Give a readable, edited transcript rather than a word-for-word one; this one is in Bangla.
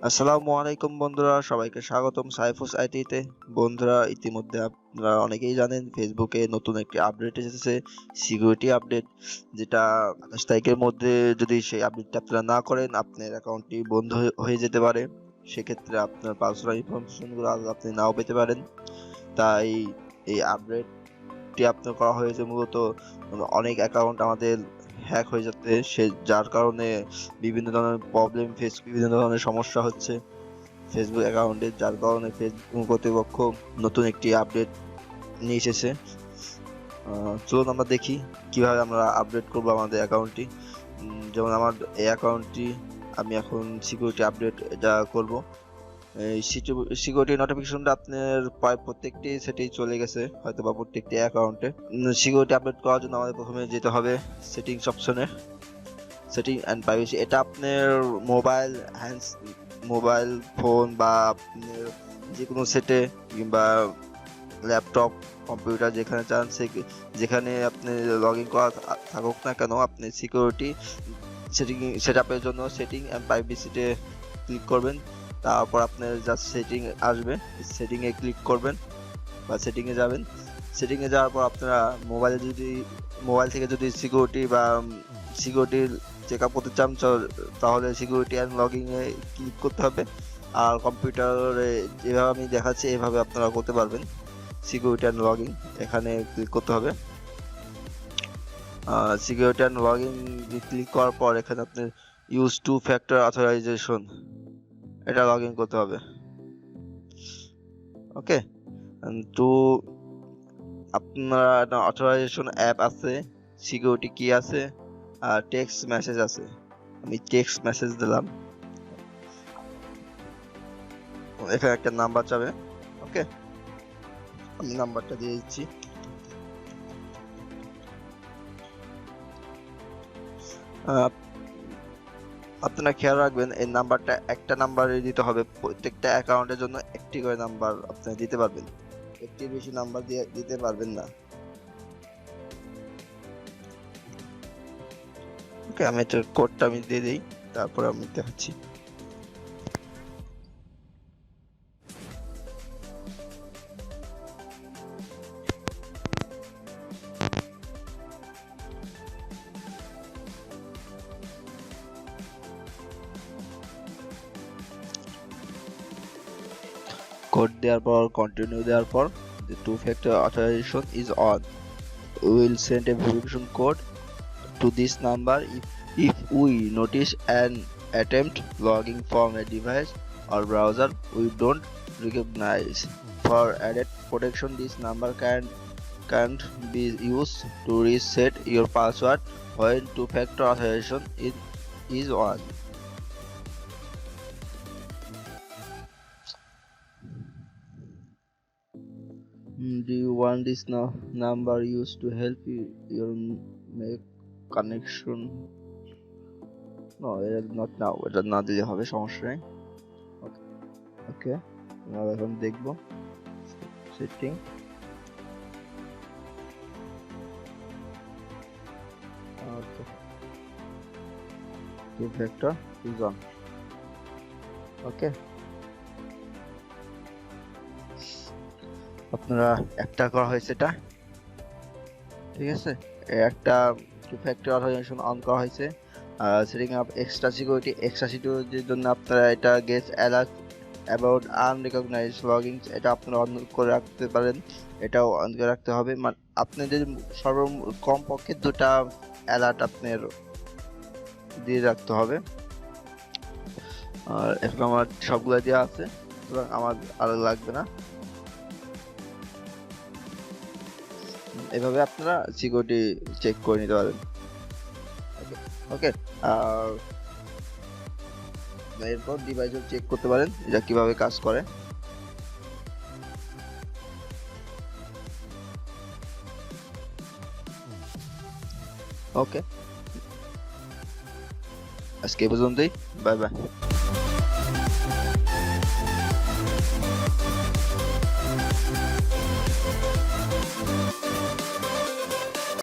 আসসালামু আলাইকুম বন্ধুরা, সবাইকে স্বাগতম সাইফুস আইটিতে। বন্ধুরা, ইতিমধ্যে আপনারা অনেকেই জানেন ফেসবুকে নতুন একটি আপডেট এসেছে, সিকিউরিটি আপডেট, যেটা 28 তারিখের মধ্যে যদি সেই আপডেটটা আপনারা না করেন আপনার অ্যাকাউন্টটি বন্ধ হয়ে যেতে পারে। সেক্ষেত্রে আপনার পার্সোনাল ইনফরমেশনগুলো আপনি নাও পেতে পারেন। তাই এই আপডেটটি আপনার করা হয়েছে মূলত অনেক অ্যাকাউন্ট আমাদের হ্যাক হয়ে যাচ্ছে, যার কারণে বিভিন্ন ধরনের সমস্যা হচ্ছে ফেসবুক অ্যাকাউন্টে, যার কারণে ফেসবুক কর্তৃপক্ষ নতুন একটি আপডেট নিয়ে এসেছে। চলুন আমরা দেখি কিভাবে আমরা আপডেট করবো আমাদের অ্যাকাউন্টটি। যেমন আমার এই অ্যাকাউন্টটি আমি এখন সিকিউরিটি আপডেট এটা করব। এই সিকিউরিটি নোটিফিকেশনটা আপনার প্রায় প্রত্যেকটি সেটেই চলে গেছে, হয়তো বা প্রত্যেকটি অ্যাকাউন্টে। সিকিউরিটি আপডেট করার জন্য আমাদের প্রথমে যেতে হবে সেটিংস অপশনে, সেটিং অ্যান্ড প্রাইভেসি। এটা আপনার মোবাইল ফোন বা আপনার যে কোনো সেটে কিংবা ল্যাপটপ কম্পিউটার যেখানে চান যেখানে আপনি লগ ইন করা থাকুক না কেন, আপনি সিকিউরিটি সেট আপের জন্য সেটিং অ্যান্ড প্রাইভেসিতে ক্লিক করবেন। তারপর আপনার জাস্ট সেটিং আসবে, সেটিংয়ে ক্লিক করবেন বা সেটিংয়ে যাবেন। সেটিংয়ে যাওয়ার পর আপনারা মোবাইল থেকে যদি সিকিউরিটির চেক আপ করতে চান তাহলে security and login A click করতে হবে। আর কম্পিউটারে যেভাবে আমি দেখাচ্ছি এভাবে আপনারা করতে পারবেন। সিকিউরিটি অ্যান্ড লগইন এখানে ক্লিক করতে হবে। সিকিউরিটি অ্যান্ড লগইন ক্লিক করার পর এখানে আপনার ইউজ টু ফ্যাক্টর অথরাইজেশন এটা লগইন করতে হবে। ওকে, তো আপনার একটা অথরাইজেশন অ্যাপ আছে, সিকিউরিটি কি আছে, আর টেক্সট মেসেজ আছে। আমি টেক্সট মেসেজ দিলাম, এখানে একটা নাম্বার চাবে। ওকে, আমি নাম্বারটা দিয়ে দিচ্ছি। আপনারা খেয়াল রাখবেন এই নাম্বারটা একটা নাম্বারে দিতে হবে, প্রত্যেকটা অ্যাকাউন্টের জন্য একটি করে নাম্বার আপনারা দিতে পারবেন, একটি বেশি নাম্বার দিতে পারবেন না। ওকে, আমি এটার কোডটা দিয়ে দিই, তারপর আমি দেখাচ্ছি। কোড দেওয়ার পর কন্টিনিউ দেওয়ার পর the two factor authorization is on. We will send a verification code to this number if we notice an attempt logging from a device or browser we don't recognize. For added protection, this number can't be used to reset your password when two factor authorization is on. Do you want this number used to help you make connection? No, not now. এটা না দিলে হবে, সমস্যা নেই। ওকে, আমরা এখন দেখব setting. Two factor is on. Okay, আপনারা একটা করা হয়েছে এটা, ঠিক আছে। একটা টু ফ্যাক্টর অথেন্টিকেশন অন করা হয়েছে। সেটিং আপ এক্সট্রা সিকিউরিটির জন্য আপনারা এটা গেট অ্যালার্ট অ্যাবাউট আনরিকগনাইজড লগইনস এটা আপনারা অন করে রাখতে পারেন, এটাও অন করে রাখতে হবে। মানে আপনাদের কমপক্ষে দুটা অ্যালার্ট আপনার দিয়ে রাখতে হবে। আর এখন আমার সবগুলো দেওয়া আছে, সুতরাং আমার আর লাগবে না। এভাবে আপনারা সিকিউরিটি চেক করে নিতে পারেন। ওকে, আর এরপর ডিভাইসও চেক করতে পারেন এটা কিভাবে কাজ করে। ওকে, আজকে এই পর্যন্তই, বাই বাই।